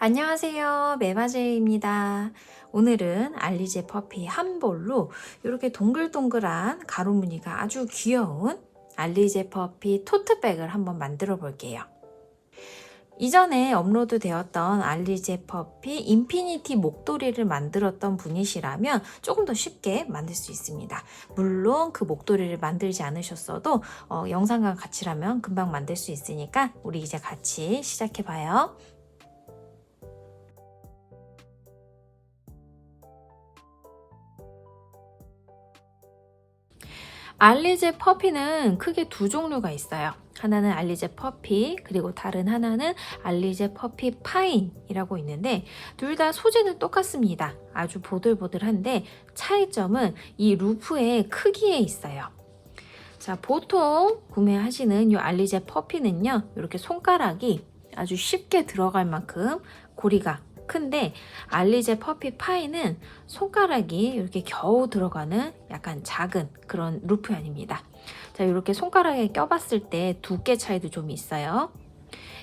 안녕하세요. 매마제입니다. 오늘은 알리제 퍼피 한 볼로 이렇게 동글동글한 가로 무늬가 아주 귀여운 알리제 퍼피 토트백을 한번 만들어 볼게요. 이전에 업로드 되었던 알리제 퍼피 인피니티 목도리를 만들었던 분이시라면 조금 더 쉽게 만들 수 있습니다. 물론 그 목도리를 만들지 않으셨어도 영상과 같이라면 금방 만들 수 있으니까 우리 이제 같이 시작해 봐요. 알리제 퍼피는 크게 두 종류가 있어요. 하나는 알리제 퍼피, 그리고 다른 하나는 알리제 퍼피 파인이라고 있는데 둘 다 소재는 똑같습니다. 아주 보들보들한데 차이점은 이 루프의 크기에 있어요. 자, 보통 구매하시는 이 알리제 퍼피는요, 이렇게 손가락이 아주 쉽게 들어갈 만큼 고리가 큰데 알리제 퍼피 파이는 손가락이 이렇게 겨우 들어가는 약간 작은 그런 루프현입니다. 자, 이렇게 손가락에 껴봤을 때 두께 차이도 좀 있어요.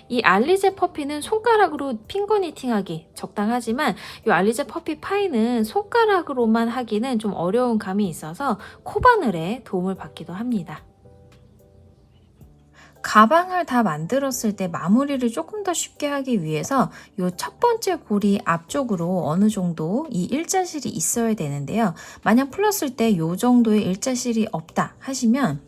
이 알리제 퍼피는 손가락으로 핑거 니팅하기 적당하지만 이 알리제 퍼피 파이는 손가락으로만 하기는 좀 어려운 감이 있어서 코바늘에 도움을 받기도 합니다. 가방을 다 만들었을 때 마무리를 조금 더 쉽게 하기 위해서 이 첫 번째 고리 앞쪽으로 어느 정도 이 일자실이 있어야 되는데요. 만약 풀었을 때 이 정도의 일자실이 없다 하시면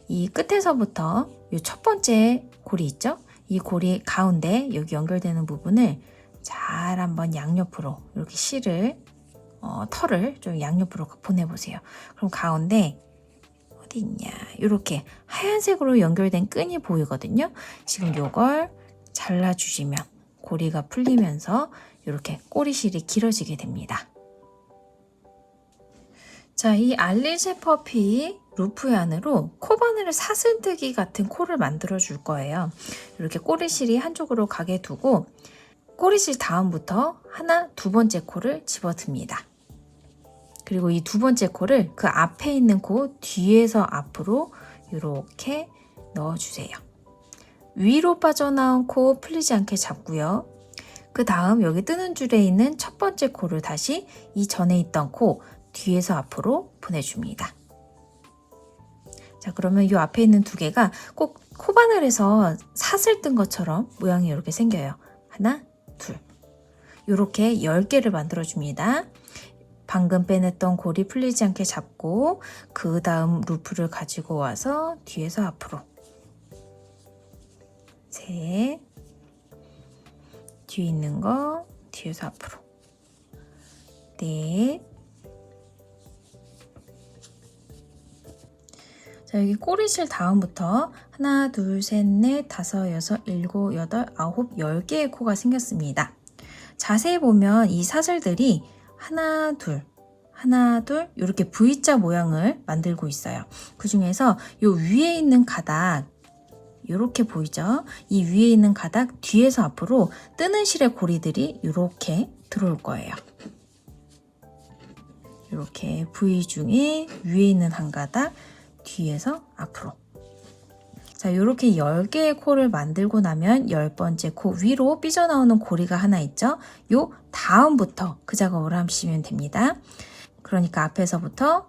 이 끝에서부터 이 첫 번째 고리 있죠? 이 고리 가운데 여기 연결되는 부분을 잘 한번 양옆으로 이렇게 실을 털을 좀 양옆으로 보내보세요. 그럼 가운데 어디 있냐, 이렇게 하얀색으로 연결된 끈이 보이거든요. 지금 이걸 잘라주시면 고리가 풀리면서 이렇게 꼬리실이 길어지게 됩니다. 자, 이 알리제 퍼피 루프 안으로 코바늘을 사슬뜨기 같은 코를 만들어 줄 거예요. 이렇게 꼬리실이 한쪽으로 가게 두고 꼬리실 다음부터 두 번째 코를 집어듭니다. 그리고 이 두 번째 코를 그 앞에 있는 코 뒤에서 앞으로 이렇게 넣어주세요. 위로 빠져나온 코 풀리지 않게 잡고요. 그 다음 여기 뜨는 줄에 있는 첫 번째 코를 다시 이 전에 있던 코 뒤에서 앞으로 보내줍니다. 자, 그러면 이 앞에 있는 두 개가 꼭 코바늘에서 사슬 뜬 것처럼 모양이 이렇게 생겨요. 하나, 둘. 이렇게 10개를 만들어줍니다. 방금 빼냈던 고리 풀리지 않게 잡고 그 다음 루프를 가지고 와서 뒤에서 앞으로 셋, 뒤에 있는 거 뒤에서 앞으로 넷. 자, 여기 꼬리실 다음부터 하나, 둘, 셋, 넷, 다섯, 여섯, 일곱, 여덟, 아홉, 10개의 코가 생겼습니다. 자세히 보면 이 사슬들이 하나, 둘 이렇게 V자 모양을 만들고 있어요. 그 중에서 이 위에 있는 가닥 이렇게 보이죠? 이 위에 있는 가닥 뒤에서 앞으로 뜨는 실의 고리들이 이렇게 들어올 거예요. 이렇게 V 중에 위에 있는 한 가닥 뒤에서 앞으로. 자, 이렇게 10개의 코를 만들고 나면 10번째 코 위로 삐져나오는 고리가 하나 있죠? 요 다음부터 그 작업을 하시면 됩니다. 그러니까 앞에서부터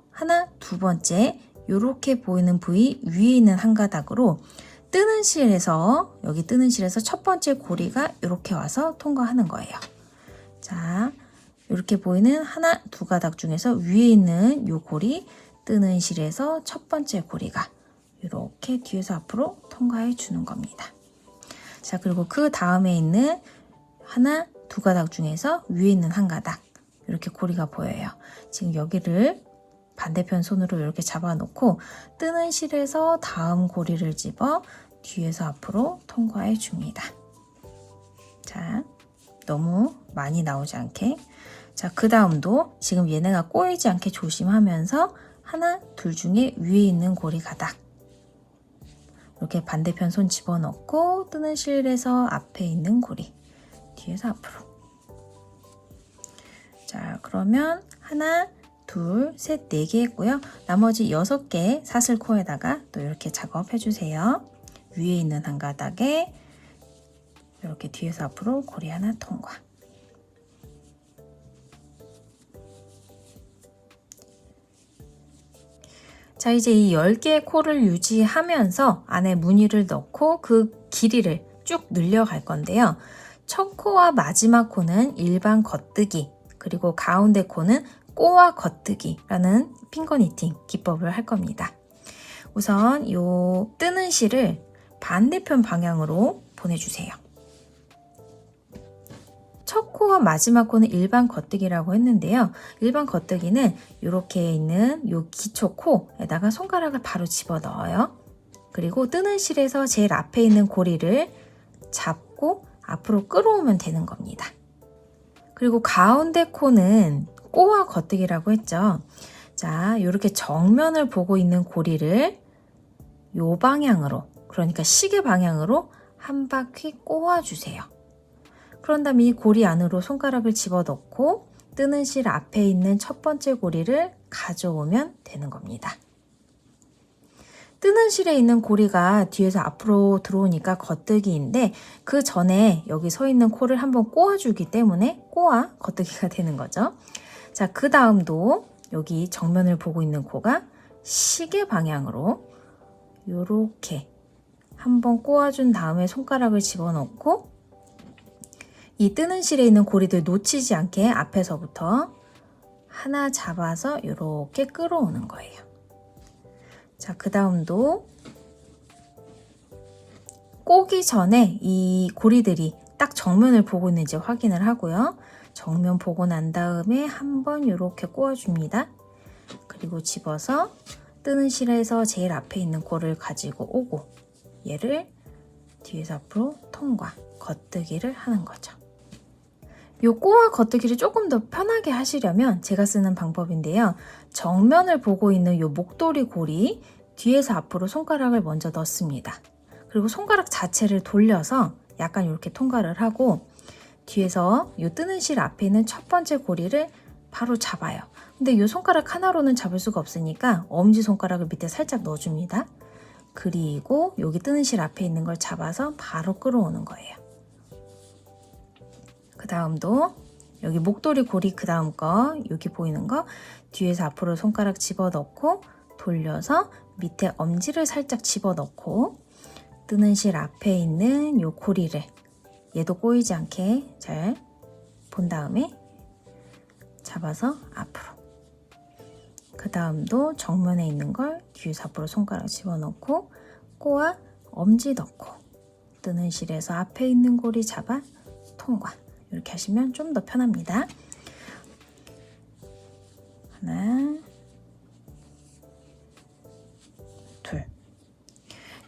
두 번째 이렇게 보이는 부위 위에 있는 한 가닥으로 뜨는 실에서 여기 뜨는 실에서 첫 번째 고리가 이렇게 와서 통과하는 거예요. 자, 이렇게 보이는 두 가닥 중에서 위에 있는 요 고리 뜨는 실에서 첫 번째 고리가 이렇게 뒤에서 앞으로 통과해 주는 겁니다. 자, 그리고 그 다음에 있는 두 가닥 중에서 위에 있는 한 가닥 이렇게 고리가 보여요. 지금 여기를 반대편 손으로 이렇게 잡아놓고 뜨는 실에서 다음 고리를 집어 뒤에서 앞으로 통과해 줍니다. 자, 너무 많이 나오지 않게. 자, 그 다음도 지금 얘네가 꼬이지 않게 조심하면서 둘 중에 위에 있는 고리 가닥 이렇게 반대편 손 집어넣고 뜨는 실에서 앞에 있는 고리 뒤에서 앞으로. 자, 그러면 둘, 셋, 4개 했고요. 나머지 6개 사슬코에다가 또 이렇게 작업해 주세요. 위에 있는 한 가닥에 이렇게 뒤에서 앞으로 고리 하나 통과. 자, 이제 이 10개의 코를 유지하면서 안에 무늬를 넣고 그 길이를 쭉 늘려갈 건데요. 첫 코와 마지막 코는 일반 겉뜨기, 그리고 가운데 코는 꼬아 겉뜨기라는 핑거니팅 기법을 할 겁니다. 우선 이 뜨는 실을 반대편 방향으로 보내주세요. 첫 코와 마지막 코는 일반 겉뜨기라고 했는데요. 일반 겉뜨기는 이렇게 있는 이 기초 코에다가 손가락을 바로 집어 넣어요. 그리고 뜨는 실에서 제일 앞에 있는 고리를 잡고 앞으로 끌어오면 되는 겁니다. 그리고 가운데 코는 꼬아 겉뜨기라고 했죠. 자, 이렇게 정면을 보고 있는 고리를 이 방향으로, 그러니까 시계 방향으로 한 바퀴 꼬아주세요. 그런 다음에 이 고리 안으로 손가락을 집어넣고 뜨는 실 앞에 있는 첫 번째 고리를 가져오면 되는 겁니다. 뜨는 실에 있는 고리가 뒤에서 앞으로 들어오니까 겉뜨기인데 그 전에 여기 서 있는 코를 한번 꼬아주기 때문에 꼬아 겉뜨기가 되는 거죠. 자, 그 다음도 여기 정면을 보고 있는 코가 시계 방향으로 이렇게 한번 꼬아준 다음에 손가락을 집어넣고 이 뜨는 실에 있는 고리들 놓치지 않게 앞에서부터 하나 잡아서 이렇게 끌어오는 거예요. 자, 그 다음도 꼬기 전에 이 고리들이 딱 정면을 보고 있는지 확인을 하고요. 정면 보고 난 다음에 한번 이렇게 꼬아줍니다. 그리고 집어서 뜨는 실에서 제일 앞에 있는 코를 가지고 오고 얘를 뒤에서 앞으로 통과, 겉뜨기를 하는 거죠. 요 꼬아 겉뜨기를 조금 더 편하게 하시려면 제가 쓰는 방법인데요. 정면을 보고 있는 요 목도리 고리 뒤에서 앞으로 손가락을 먼저 넣습니다. 그리고 손가락 자체를 돌려서 약간 이렇게 통과를 하고 뒤에서 요 뜨는 실 앞에 있는 첫 번째 고리를 바로 잡아요. 근데 요 손가락 하나로는 잡을 수가 없으니까 엄지손가락을 밑에 살짝 넣어줍니다. 그리고 여기 뜨는 실 앞에 있는 걸 잡아서 바로 끌어오는 거예요. 그 다음도 여기 목도리 고리 그 다음 거 여기 보이는 거 뒤에서 앞으로 손가락 집어넣고 돌려서 밑에 엄지를 살짝 집어넣고 뜨는 실 앞에 있는 요 고리를 얘도 꼬이지 않게 잘 본 다음에 잡아서 앞으로 그 다음도 정면에 있는 걸 뒤에서 앞으로 손가락 집어넣고 꼬아 엄지 넣고 뜨는 실에서 앞에 있는 고리 잡아 통과 이렇게 하시면 좀 더 편합니다. 하나, 둘.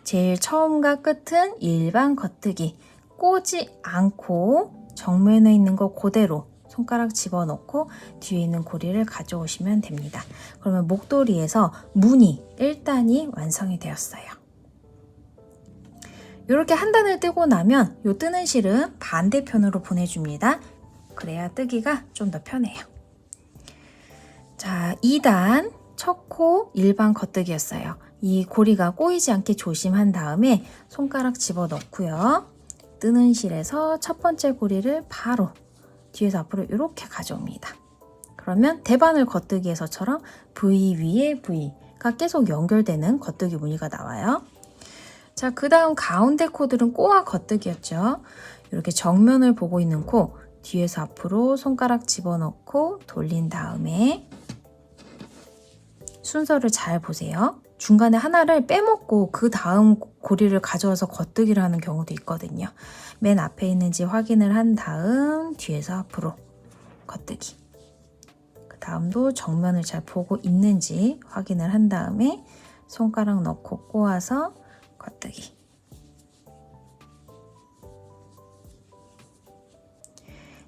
제일 처음과 끝은 일반 겉뜨기. 꼬지 않고 정면에 있는 거 그대로 손가락 집어넣고 뒤에 있는 고리를 가져오시면 됩니다. 그러면 목도리에서 무늬 1단이 완성이 되었어요. 이렇게 한 단을 뜨고 나면 이 뜨는 실은 반대편으로 보내줍니다. 그래야 뜨기가 좀 더 편해요. 자, 2단 첫 코 일반 겉뜨기였어요. 이 고리가 꼬이지 않게 조심한 다음에 손가락 집어넣고요. 뜨는 실에서 첫 번째 고리를 바로 뒤에서 앞으로 이렇게 가져옵니다. 그러면 대바늘 겉뜨기에서처럼 V 위에 V가 계속 연결되는 겉뜨기 무늬가 나와요. 자, 그 다음 가운데 코들은 꼬아 겉뜨기였죠. 이렇게 정면을 보고 있는 코 뒤에서 앞으로 손가락 집어넣고 돌린 다음에 순서를 잘 보세요. 중간에 하나를 빼먹고 그 다음 고리를 가져와서 겉뜨기를 하는 경우도 있거든요. 맨 앞에 있는지 확인을 한 다음 뒤에서 앞으로 겉뜨기. 그 다음도 정면을 잘 보고 있는지 확인을 한 다음에 손가락 넣고 꼬아서 겉뜨기.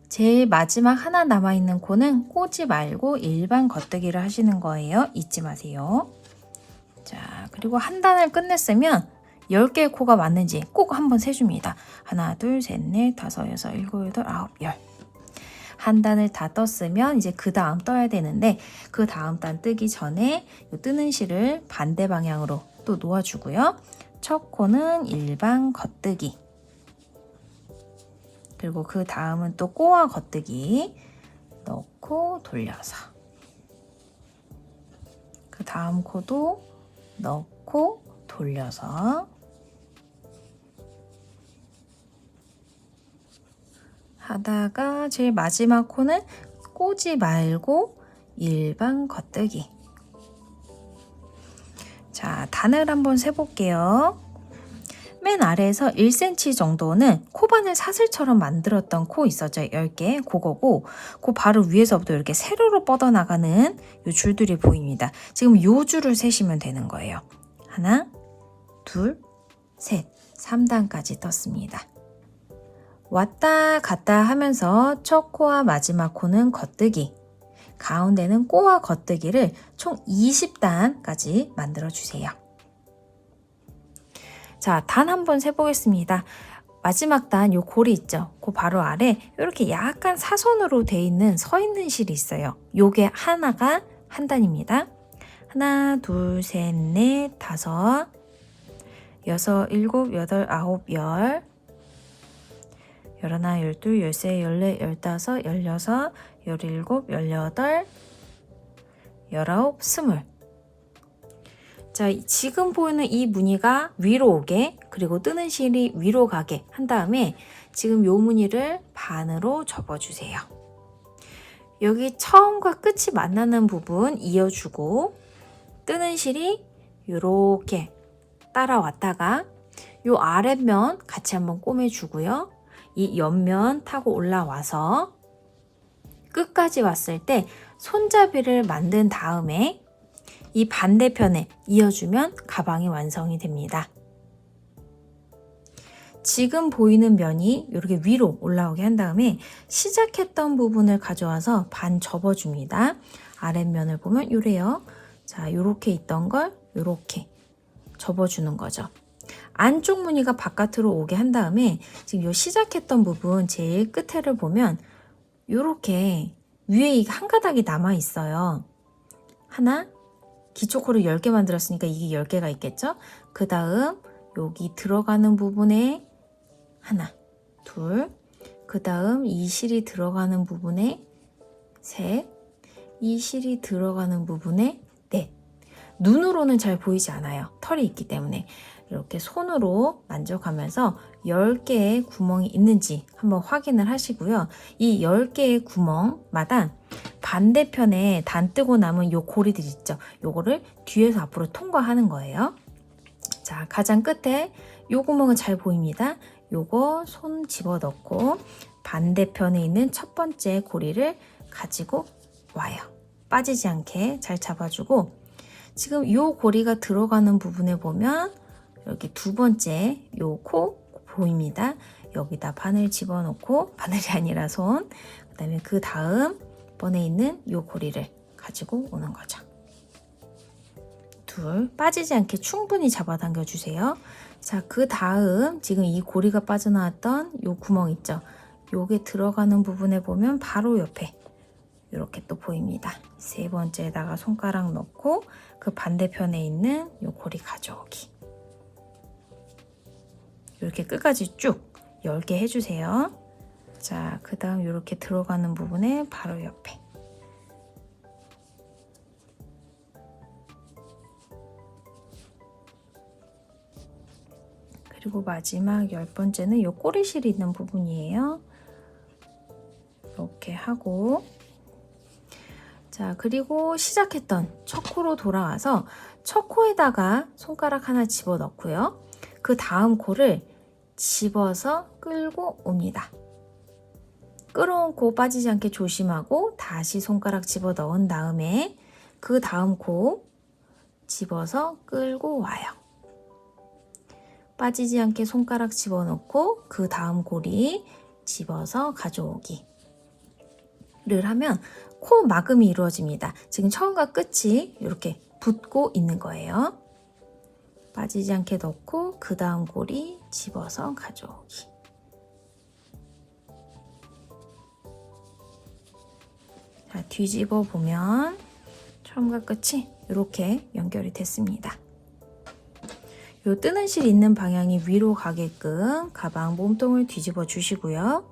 제일 마지막 하나 남아있는 코는 꼬지 말고 일반 겉뜨기를 하시는 거예요. 잊지 마세요. 자, 그리고 한 단을 끝냈으면 10개의 코가 맞는지 꼭 한번 세줍니다. 하나, 둘, 셋, 넷, 다섯, 여섯, 일곱, 여덟, 아홉, 열. 한 단을 다 떴으면 이제 그 다음 떠야 되는데 그 다음 단 뜨기 전에 이 뜨는 실을 반대 방향으로 또 놓아주고요. 첫 코는 일반 겉뜨기. 그리고 그 다음은 또 꼬아 겉뜨기 넣고 돌려서, 그 다음 코도 넣고 돌려서 하다가 제일 마지막 코는 꼬지 말고 일반 겉뜨기. 자, 단을 한번 세볼게요. 맨 아래에서 1cm 정도는 코바늘 사슬처럼 만들었던 코 있었죠. 10개. 그거고, 그 바로 위에서부터 이렇게 세로로 뻗어나가는 이 줄들이 보입니다. 지금 이 줄을 세시면 되는 거예요. 하나, 둘, 셋, 3단까지 떴습니다. 왔다 갔다 하면서 첫 코와 마지막 코는 겉뜨기, 가운데는 꼬아 겉뜨기를 총 20단까지 만들어주세요. 자, 단 한번 세보겠습니다. 마지막 단, 요 고리 있죠? 그 바로 아래 이렇게 약간 사선으로 돼 있는 서 있는 실이 있어요. 요게 하나가 한 단입니다. 하나, 둘, 셋, 넷, 다섯, 여섯, 일곱, 여덟, 아홉, 열, 열하나, 열둘, 열세, 열네, 열다섯, 열여섯, 열일곱, 열여덟, 열아홉, 스물. 자, 지금 보이는 이 무늬가 위로 오게, 그리고 뜨는 실이 위로 가게 한 다음에 지금 요 무늬를 반으로 접어주세요. 여기 처음과 끝이 만나는 부분 이어주고, 뜨는 실이 이렇게 따라왔다가 요 아랫면 같이 한번 꼬매주고요. 이 옆면 타고 올라와서 끝까지 왔을 때 손잡이를 만든 다음에 이 반대편에 이어주면 가방이 완성이 됩니다. 지금 보이는 면이 이렇게 위로 올라오게 한 다음에 시작했던 부분을 가져와서 반 접어줍니다. 아랫면을 보면 요래요. 자, 요렇게 있던 걸 요렇게 접어주는 거죠. 안쪽 무늬가 바깥으로 오게 한 다음에 지금 요 시작했던 부분 제일 끝에를 보면 요렇게 위에 한 가닥이 남아 있어요. 하나, 기초코를 10개 만들었으니까 이게 10개가 있겠죠? 그 다음 여기 들어가는 부분에 하나, 둘, 그 다음 이 실이 들어가는 부분에 셋, 이 실이 들어가는 부분에 넷. 눈으로는 잘 보이지 않아요. 털이 있기 때문에. 이렇게 손으로 만져가면서 10개의 구멍이 있는지 한번 확인을 하시고요. 이 10개의 구멍마다 반대편에 단 뜨고 남은 요 고리들 있죠. 요거를 뒤에서 앞으로 통과하는 거예요. 자, 가장 끝에 요 구멍은 잘 보입니다. 요거 손 집어넣고 반대편에 있는 첫 번째 고리를 가지고 와요. 빠지지 않게 잘 잡아주고, 지금 요 고리가 들어가는 부분에 보면 여기 두 번째 요 코 보입니다. 여기다 바늘 집어넣고, 바늘이 아니라 손, 그 다음에 그 다음 번에 있는 요 고리를 가지고 오는 거죠. 둘, 빠지지 않게 충분히 잡아당겨 주세요. 자, 그 다음 지금 이 고리가 빠져나왔던 요 구멍 있죠? 요게 들어가는 부분에 보면 바로 옆에 이렇게 또 보입니다. 세 번째에다가 손가락 넣고 그 반대편에 있는 요 고리 가져오기. 이렇게 끝까지 쭉 10개 해주세요. 자, 그 다음 이렇게 들어가는 부분에 바로 옆에. 그리고 마지막 10번째는 이 꼬리실이 있는 부분이에요. 이렇게 하고, 자, 그리고 시작했던 첫 코로 돌아와서 첫 코에다가 손가락 하나 집어넣고요. 그 다음 코를 집어서 끌고 옵니다. 끌어온 코 빠지지 않게 조심하고 다시 손가락 집어넣은 다음에 그 다음 코 집어서 끌고 와요. 빠지지 않게 손가락 집어넣고 그 다음 고리 집어서 가져오기를 하면 코 막음이 이루어집니다. 지금 처음과 끝이 이렇게 붙고 있는 거예요. 빠지지 않게 넣고 그 다음 고리 집어서 가져오기. 자, 뒤집어 보면 처음과 끝이 이렇게 연결이 됐습니다. 요 뜨는 실 있는 방향이 위로 가게끔 가방 몸통을 뒤집어 주시고요.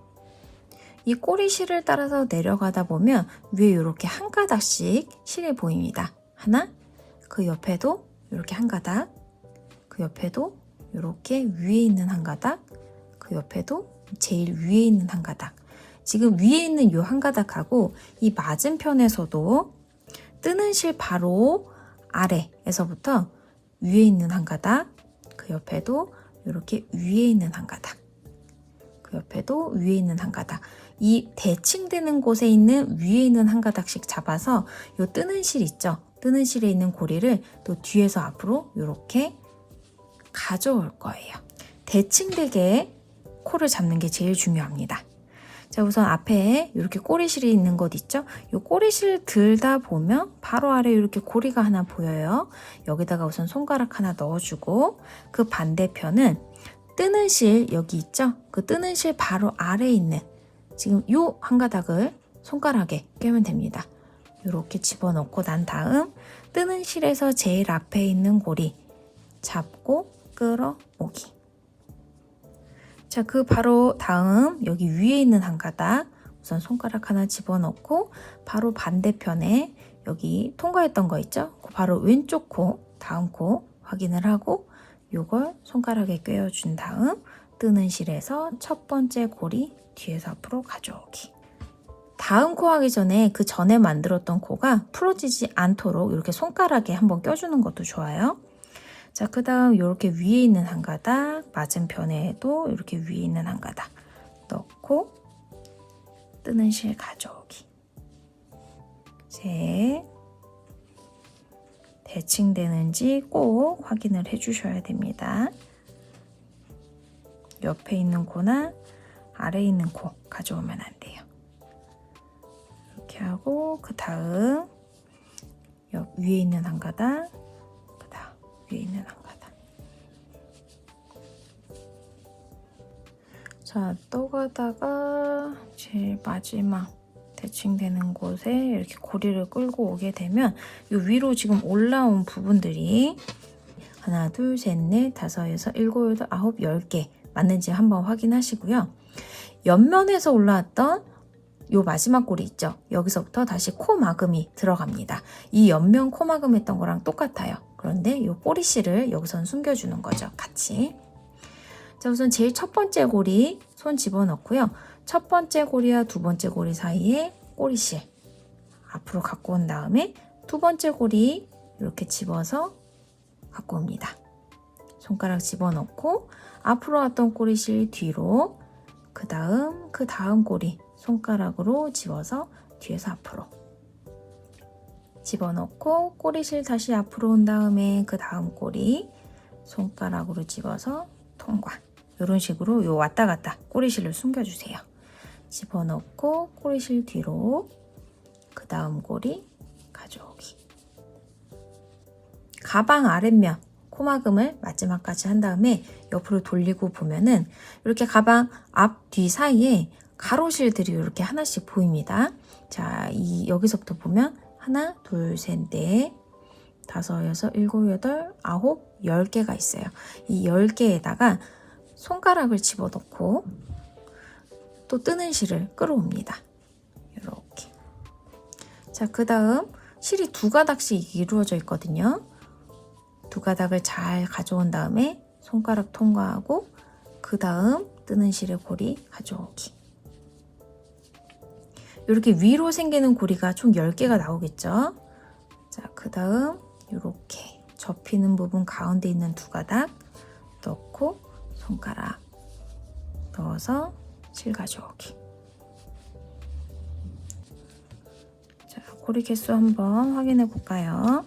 이 꼬리 실을 따라서 내려가다 보면 위에 이렇게 한 가닥씩 실이 보입니다. 하나, 그 옆에도 이렇게 한 가닥, 그 옆에도 이렇게 위에 있는 한 가닥, 그 옆에도 제일 위에 있는 한 가닥. 지금 위에 있는 이 한 가닥하고 이 맞은편에서도 뜨는 실 바로 아래에서부터 위에 있는 한 가닥, 그 옆에도 이렇게 위에 있는 한 가닥, 그 옆에도 위에 있는 한 가닥. 이 대칭되는 곳에 있는 위에 있는 한 가닥씩 잡아서 이 뜨는 실 있죠? 뜨는 실에 있는 고리를 또 뒤에서 앞으로 이렇게 가져올 거예요. 대칭되게 코를 잡는 게 제일 중요합니다. 자, 우선 앞에 이렇게 꼬리실이 있는 곳 있죠? 이 꼬리실 들다 보면 바로 아래 이렇게 고리가 하나 보여요. 여기다가 우선 손가락 하나 넣어주고 그 반대편은 뜨는 실 여기 있죠? 그 뜨는 실 바로 아래에 있는 지금 요 한 가닥을 손가락에 꿰면 됩니다. 이렇게 집어넣고 난 다음 뜨는 실에서 제일 앞에 있는 고리 잡고 끌어오기. 자, 그 바로 다음 여기 위에 있는 한 가닥 우선 손가락 하나 집어넣고 바로 반대편에 여기 통과했던 거 있죠? 그 바로 왼쪽 코, 다음 코 확인을 하고 요걸 손가락에 꿰어준 다음 뜨는 실에서 첫 번째 고리 뒤에서 앞으로 가져오기. 다음 코 하기 전에 그 전에 만들었던 코가 풀어지지 않도록 이렇게 손가락에 한번 껴주는 것도 좋아요. 자, 그 다음 이렇게 위에 있는 한 가닥, 맞은편에도 이렇게 위에 있는 한 가닥 넣고 뜨는 실 가져오기. 셋. 대칭되는지 꼭 확인을 해주셔야 됩니다. 옆에 있는 코나 아래에 있는 코 가져오면 안 돼요. 이렇게 하고 그 다음 위에 있는 한 가닥, 그 다음 위에 있는 한 가닥. 자, 또 가다가 제일 마지막 대칭되는 곳에 이렇게 고리를 끌고 오게 되면 이 위로 지금 올라온 부분들이 하나, 둘, 셋, 넷, 다섯, 여섯, 일곱, 여덟, 아홉, 10개 맞는지 한번 확인하시고요. 옆면에서 올라왔던 요 마지막 고리 있죠? 여기서부터 다시 코 마금이 들어갑니다. 이 옆면 코 마금 했던 거랑 똑같아요. 그런데 요 꼬리실을 여기선 숨겨주는 거죠. 같이. 자, 우선 제일 첫 번째 고리 손 집어넣고요. 첫 번째 고리와 두 번째 고리 사이에 꼬리실 앞으로 갖고 온 다음에 두 번째 고리 이렇게 집어서 갖고 옵니다. 손가락 집어넣고 앞으로 왔던 꼬리실 뒤로 그 다음 고리 손가락으로 집어서 뒤에서 앞으로 집어넣고 꼬리실 다시 앞으로 온 다음에 그 다음 꼬리 손가락으로 집어서 통과. 이런 식으로 요 왔다 갔다 꼬리실을 숨겨주세요. 집어넣고 꼬리실 뒤로 그 다음 고리 가져오기. 가방 아랫면 코막음을 마지막까지 한 다음에 옆으로 돌리고 보면은 이렇게 가방 앞, 뒤 사이에 가로실들이 이렇게 하나씩 보입니다. 자, 여기서부터 보면 하나, 둘, 셋, 넷, 다섯, 여섯, 일곱, 여덟, 아홉, 10개가 있어요. 이 10개에다가 손가락을 집어넣고 또 뜨는 실을 끌어옵니다. 이렇게. 자, 그 다음 실이 두 가닥씩 이루어져 있거든요. 두 가닥을 잘 가져온 다음에 손가락 통과하고 그 다음 뜨는 실의 고리 가져오기. 이렇게 위로 생기는 고리가 총 10개가 나오겠죠. 자, 그 다음 이렇게 접히는 부분 가운데 있는 두 가닥 넣고 손가락 넣어서 실 가져오기. 자, 고리 개수 한번 확인해 볼까요?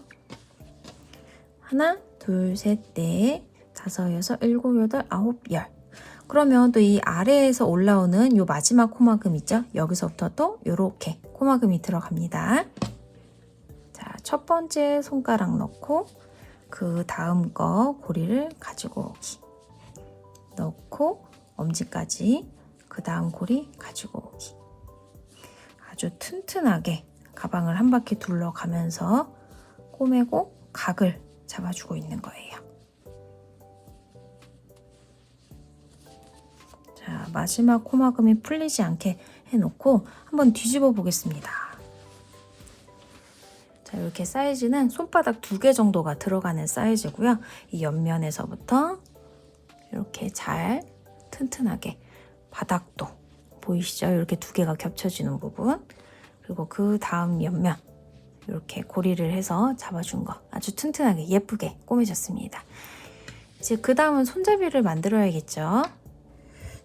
하나, 둘, 셋, 넷, 다섯, 여섯, 일곱, 여덟, 아홉, 10. 그러면 또 이 아래에서 올라오는 요 마지막 코막음 있죠? 여기서부터 또 요렇게 코막음이 들어갑니다. 자, 첫 번째 손가락 넣고 그 다음 거 고리를 가지고 오기. 넣고 엄지까지 그 다음 고리 가지고 오기. 아주 튼튼하게 가방을 한 바퀴 둘러가면서 꼬매고 각을 잡아주고 있는 거예요. 자, 마지막 코막음이 풀리지 않게 해놓고 한번 뒤집어 보겠습니다. 자, 이렇게 사이즈는 손바닥 2개 정도가 들어가는 사이즈고요. 이 옆면에서부터 이렇게 잘 튼튼하게 바닥도 보이시죠? 이렇게 2개가 겹쳐지는 부분, 그리고 그 다음 옆면 이렇게 고리를 해서 잡아준 거 아주 튼튼하게 예쁘게 꼬매졌습니다. 이제 그 다음은 손잡이를 만들어야겠죠.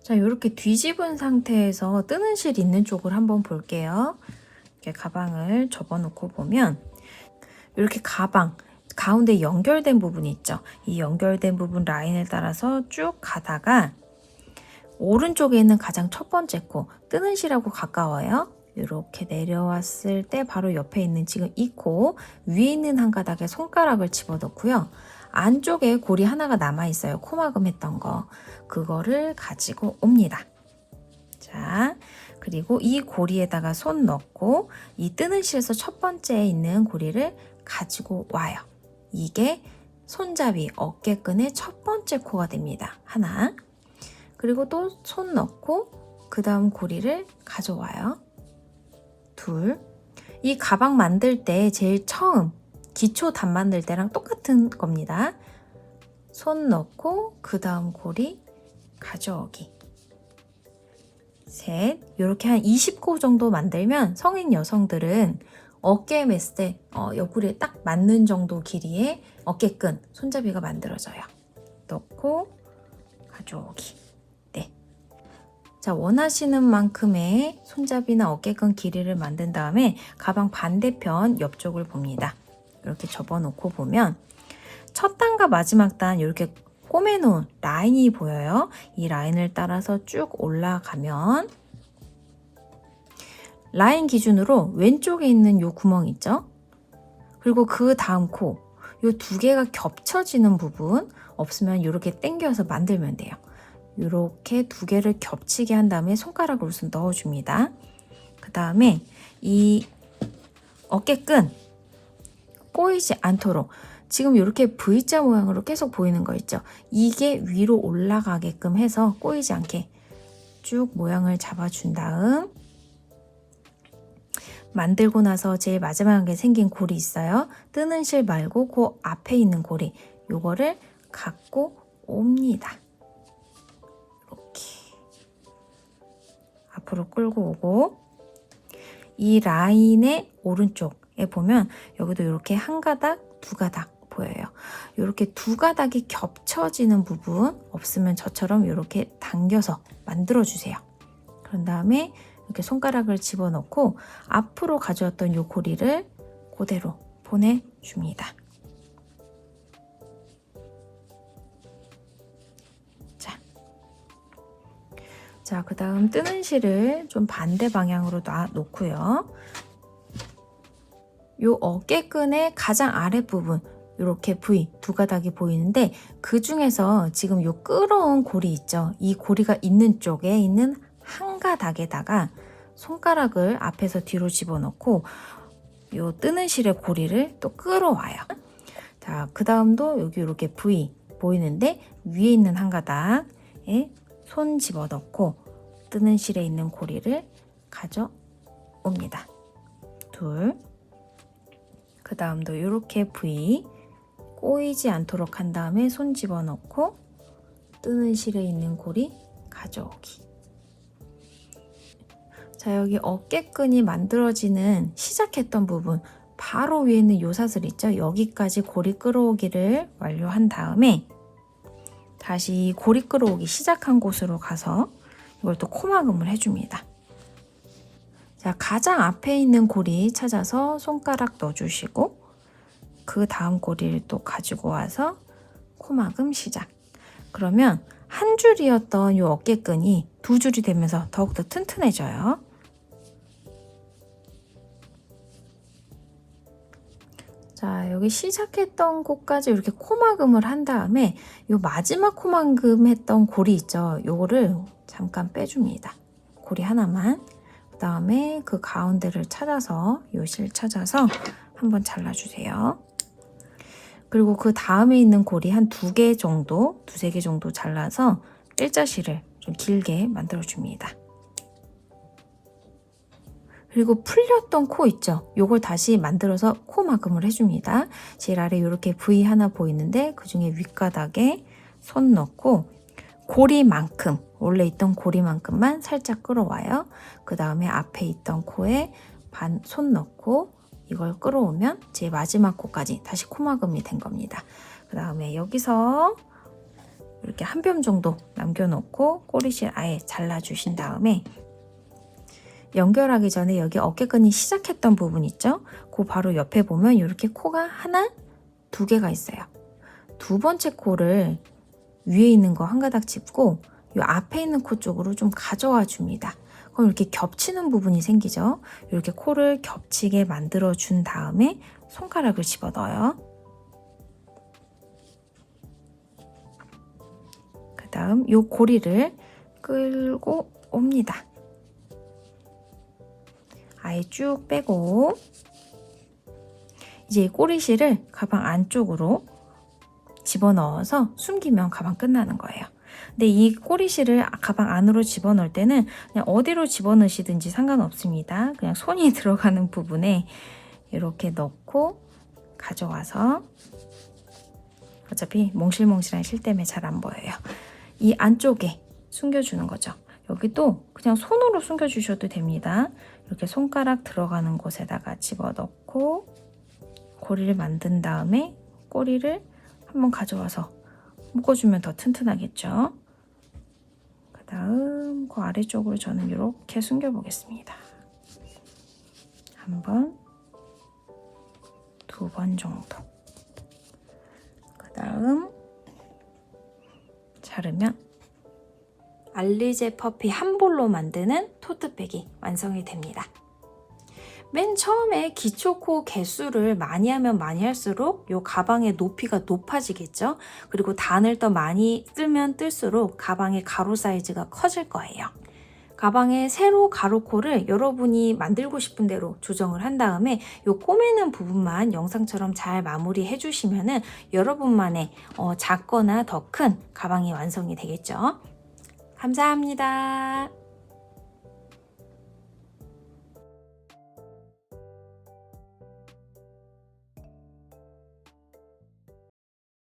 자, 이렇게 뒤집은 상태에서 뜨는 실 있는 쪽을 한번 볼게요. 이렇게 가방을 접어놓고 보면 이렇게 가방 가운데 연결된 부분이 있죠. 이 연결된 부분 라인을 따라서 쭉 가다가 오른쪽에 있는 가장 첫 번째 코, 뜨는 실하고 가까워요. 이렇게 내려왔을 때 바로 옆에 있는 지금 이 코 위에 있는 한 가닥에 손가락을 집어넣고요. 안쪽에 고리 하나가 남아있어요. 코막음 했던 거. 그거를 가지고 옵니다. 자, 그리고 이 고리에다가 손 넣고 이 뜨는 실에서 첫 번째에 있는 고리를 가지고 와요. 이게 손잡이 어깨끈의 첫 번째 코가 됩니다. 하나. 그리고 또 손 넣고 그 다음 고리를 가져와요. 둘. 이 가방 만들 때 제일 처음 기초 단 만들 때랑 똑같은 겁니다. 손 넣고 그 다음 고리 가져오기. 셋. 이렇게 한 20코 정도 만들면 성인 여성들은 어깨에 맸을 때 옆구리에 딱 맞는 정도 길이의 어깨끈 손잡이가 만들어져요. 넣고 가져오기. 네. 자, 원하시는 만큼의 손잡이나 어깨끈 길이를 만든 다음에 가방 반대편 옆쪽을 봅니다. 이렇게 접어놓고 보면 첫 단과 마지막 단 이렇게 꼬매놓은 라인이 보여요. 이 라인을 따라서 쭉 올라가면 라인 기준으로 왼쪽에 있는 요 구멍 있죠? 그리고 그 다음 코, 요 2개가 겹쳐지는 부분 없으면 이렇게 당겨서 만들면 돼요. 이렇게 2개를 겹치게 한 다음에 손가락을 우선 넣어줍니다. 그 다음에 이 어깨끈 꼬이지 않도록 지금 이렇게 V자 모양으로 계속 보이는 거 있죠? 이게 위로 올라가게끔 해서 꼬이지 않게 쭉 모양을 잡아준 다음 만들고 나서 제일 마지막에 생긴 고리 있어요. 뜨는 실 말고 그 앞에 있는 고리 요거를 갖고 옵니다. 이렇게 앞으로 끌고 오고 이 라인의 오른쪽에 보면 여기도 이렇게 한 가닥, 2가닥 보여요. 이렇게 2가닥이 겹쳐지는 부분 없으면 저처럼 이렇게 당겨서 만들어주세요. 그런 다음에 이렇게 손가락을 집어넣고 앞으로 가져왔던 이 고리를 그대로 보내줍니다. 자, 그 다음 뜨는 실을 좀 반대 방향으로 놓고요. 이 어깨끈의 가장 아랫부분 이렇게 V 2가닥이 보이는데 그 중에서 지금 이 끌어온 고리 있죠? 이 고리가 있는 쪽에 있는 한 가닥에다가 손가락을 앞에서 뒤로 집어넣고 이 뜨는 실의 고리를 또 끌어와요. 자, 그 다음도 여기 이렇게 V 보이는데 위에 있는 한 가닥에 손 집어넣고 뜨는 실에 있는 고리를 가져옵니다. 둘. 그 다음도 이렇게 V 꼬이지 않도록 한 다음에 손 집어넣고 뜨는 실에 있는 고리 가져오기. 자, 여기 어깨끈이 만들어지는 시작했던 부분 바로 위에 있는 요 사슬 있죠? 여기까지 고리 끌어오기를 완료한 다음에 다시 고리 끌어오기 시작한 곳으로 가서 이걸 또 코막음을 해줍니다. 자, 가장 앞에 있는 고리 찾아서 손가락 넣어주시고 그 다음 고리를 또 가지고 와서 코막음 시작. 그러면 한 줄이었던 이 어깨끈이 2줄이 되면서 더욱더 튼튼해져요. 자, 여기 시작했던 곳까지 이렇게 코막음을 한 다음에 이 마지막 코막음 했던 고리 있죠? 요거를 잠깐 빼줍니다. 고리 하나만. 그 다음에 그 가운데를 찾아서 요 실 찾아서 한번 잘라주세요. 그리고 그 다음에 있는 고리 한 2개 정도, 2-3개 정도 잘라서 일자실을 좀 길게 만들어줍니다. 그리고 풀렸던 코 있죠? 요걸 다시 만들어서 코 마금을 해줍니다. 제일 아래 이렇게 V 하나 보이는데 그 중에 윗가닥에 손 넣고 고리만큼, 원래 있던 고리만큼만 살짝 끌어와요. 그 다음에 앞에 있던 코에 손 넣고 이걸 끌어오면 제 마지막 코까지 다시 코마금이 된 겁니다. 그 다음에 여기서 이렇게 한 뼘 정도 남겨놓고 꼬리실 아예 잘라주신 다음에 연결하기 전에 여기 어깨끈이 시작했던 부분 있죠? 그 바로 옆에 보면 이렇게 코가 하나, 두 개가 있어요. 두 번째 코를 위에 있는 거 한 가닥 짚고 이 앞에 있는 코 쪽으로 좀 가져와 줍니다. 그럼 이렇게 겹치는 부분이 생기죠? 이렇게 코를 겹치게 만들어 준 다음에 손가락을 집어 넣어요. 그 다음 이 고리를 끌고 옵니다. 아예 쭉 빼고 이제 이 꼬리실을 가방 안쪽으로 집어넣어서 숨기면 가방 끝나는 거예요. 근데 이 꼬리실을 가방 안으로 집어넣을 때는 그냥 어디로 집어넣으시든지 상관없습니다. 그냥 손이 들어가는 부분에 이렇게 넣고 가져와서 어차피 몽실몽실한 실 때문에 잘 안 보여요. 이 안쪽에 숨겨주는 거죠. 여기도 그냥 손으로 숨겨주셔도 됩니다. 이렇게 손가락 들어가는 곳에다가 집어넣고 고리를 만든 다음에 꼬리를 한번 가져와서 묶어주면 더 튼튼하겠죠. 그 다음 그 아래쪽으로 저는 이렇게 숨겨보겠습니다. 한 번, 두 번 정도. 그 다음 자르면 알리제 퍼피 한 볼로 만드는 토트백이 완성이 됩니다. 맨 처음에 기초코 개수를 많이 하면 많이 할수록 이 가방의 높이가 높아지겠죠? 그리고 단을 더 많이 뜨면 뜰수록 가방의 가로 사이즈가 커질 거예요. 가방의 세로 가로코를 여러분이 만들고 싶은 대로 조정을 한 다음에 이 꼬매는 부분만 영상처럼 잘 마무리해 주시면은 여러분만의 작거나 더 큰 가방이 완성이 되겠죠? 감사합니다.